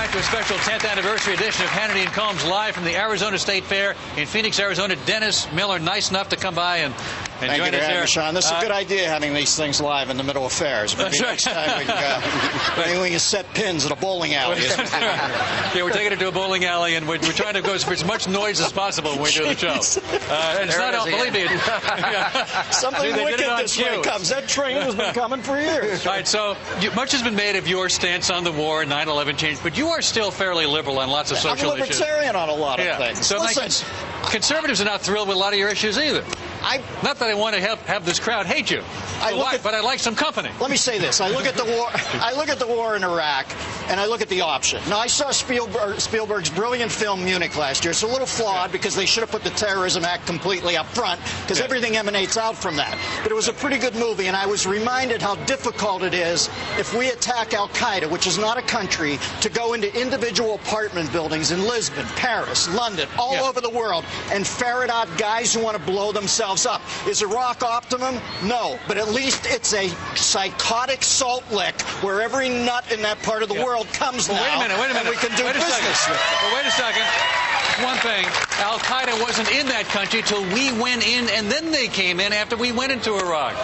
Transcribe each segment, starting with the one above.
back to a special 10th anniversary edition of Hannity and Combs live from the Arizona State Fair in Phoenix, Arizona. Dennis Miller, nice enough to come by and join us there. Sean. This is a good idea, having these things live in the middle of fairs. Maybe next time we can set pins at a bowling alley. Yeah, we're taking it to a bowling alley, and we're trying to go for as much noise as possible when we do the show. And it's not, believe me. Something wicked this way comes. That train has been coming for years. All right, so much has been made of your stance on the war, 9/11 change, but you are still fairly liberal on lots of social issues. I'm a libertarian on a lot of things. So conservatives are not thrilled with a lot of your issues either. Not that I want to have this crowd hate you, but I like some company. Let me say this: I look at the war. I look at the war in Iraq, and I look at the option. Now, I saw Spielberg's brilliant film Munich last year. It's a little flawed because they should have put the Terrorism Act completely up front, because everything emanates out from that. But it was a pretty good movie, and I was reminded how difficult it is if we attack Al Qaeda, which is not a country, to go into individual apartment buildings in Lisbon, Paris, London, all over the world, and ferret out guys who want to blow themselves up. Is Iraq optimum? No, but at least it's a psychotic salt lick where every nut in that part of the world comes now. Wait a minute. And we can do business with it. Well, wait a second. One thing, Al Qaeda wasn't in that country till we went in, and then they came in after we went into Iraq.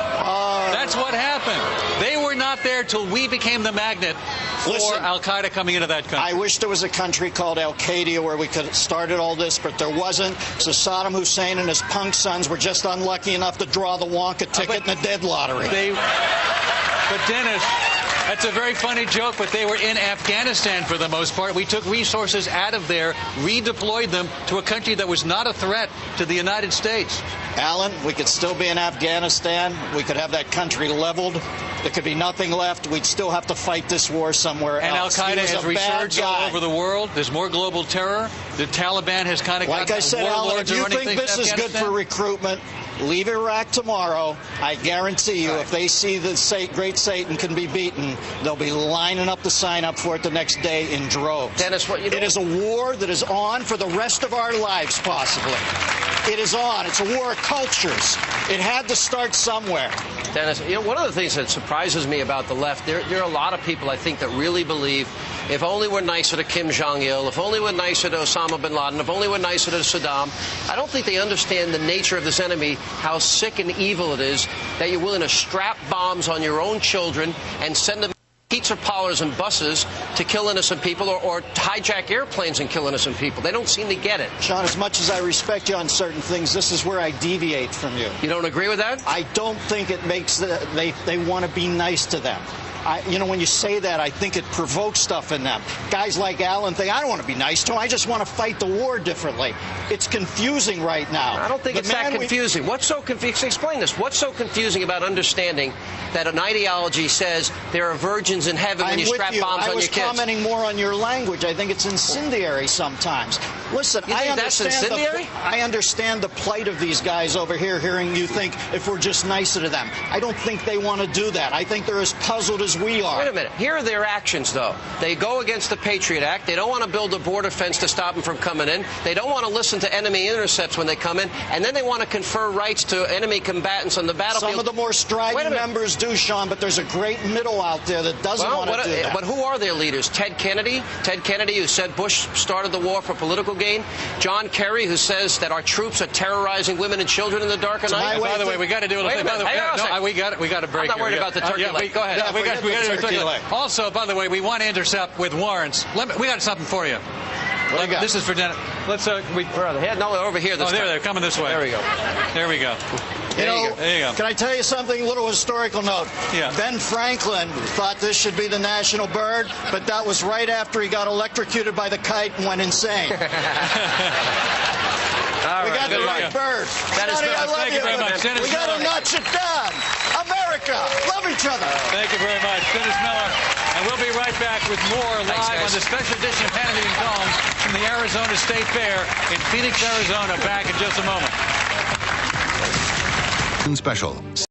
That's what happened. They were not there till we became the magnet for Al Qaeda coming into that country. I wish there was a country called Al Qaeda where we could have started all this, but there wasn't. So Saddam Hussein and his punk sons were just unlucky enough to draw the Wonka ticket in the dead lottery. But Dennis, that's a very funny joke, but they were in Afghanistan for the most part. We took resources out of there, redeployed them to a country that was not a threat to the United States. Alan, we could still be in Afghanistan. We could have that country leveled. There could be nothing left. We'd still have to fight this war somewhere else. And Al Qaeda has resurged all over the world. There's more global terror. The Taliban has kind of like I said, Alan, if you think this is good for recruitment, leave Iraq tomorrow. I guarantee you, if they see the great Satan can be beaten, they'll be lining up to sign up for it the next day in droves. Dennis, what you It is a war that is on for the rest of our lives, possibly. It is on. It's a war of cultures. It had to start somewhere. Dennis, one of the things that surprises me about the left, there are a lot of people, I think, that really believe if only we're nicer to Kim Jong-il, if only we're nicer to Osama bin Laden, if only we're nicer to Saddam. I don't think they understand the nature of this enemy, how sick and evil it is that you're willing to strap bombs on your own children and send them pizza parlors and buses to kill innocent people, or hijack airplanes and kill innocent people. They don't seem to get it. Sean, as much as I respect you on certain things, this is where I deviate from you. You don't agree with that? I don't think it makes they want to be nice to them. When you say that, I think it provokes stuff in them. Guys like Alan think, I don't want to be nice to him. I just want to fight the war differently. It's confusing right now. I don't think it's that confusing. What's so confusing? Explain this. What's so confusing about understanding that an ideology says there are virgins in heaven when you strap bombs on your kids? I was commenting more on your language. I think it's incendiary sometimes. Listen, I understand the plight of these guys over here, hearing you think if we're just nicer to them. I don't think they want to do that. I think they're as puzzled as we are. Wait a minute. Here are their actions, though. They go against the Patriot Act. They don't want to build a border fence to stop them from coming in. They don't want to listen to enemy intercepts when they come in. And then they want to confer rights to enemy combatants on the battlefield. Some of the more strident members do, Sean, but there's a great middle out there that doesn't want to do that. But who are their leaders? Ted Kennedy? Ted Kennedy, who said Bush started the war for political gain. John Kerry, who says that our troops are terrorizing women and children in the dark of night. By the way, we got to do a little thing. We got a break. I'm not worried about the turkey leg. Go ahead. We got to also, by the way, we want to intercept with warrants. We got something for you. This is for Dennis. Where are they? No, they're over here. They're coming this way. There we go. There we go. There you go. Can I tell you something? A little historical note. Yeah. Ben Franklin thought this should be the national bird, but that was right after he got electrocuted by the kite and went insane. We got the right bird. Sonny, I love you. We got to notch it down. America, love each other. Thank you very much, Dennis Miller. And we'll be right back with more live on the special edition of Hannity and Combs from the Arizona State Fair in Phoenix, Arizona. Back in just a moment. Special.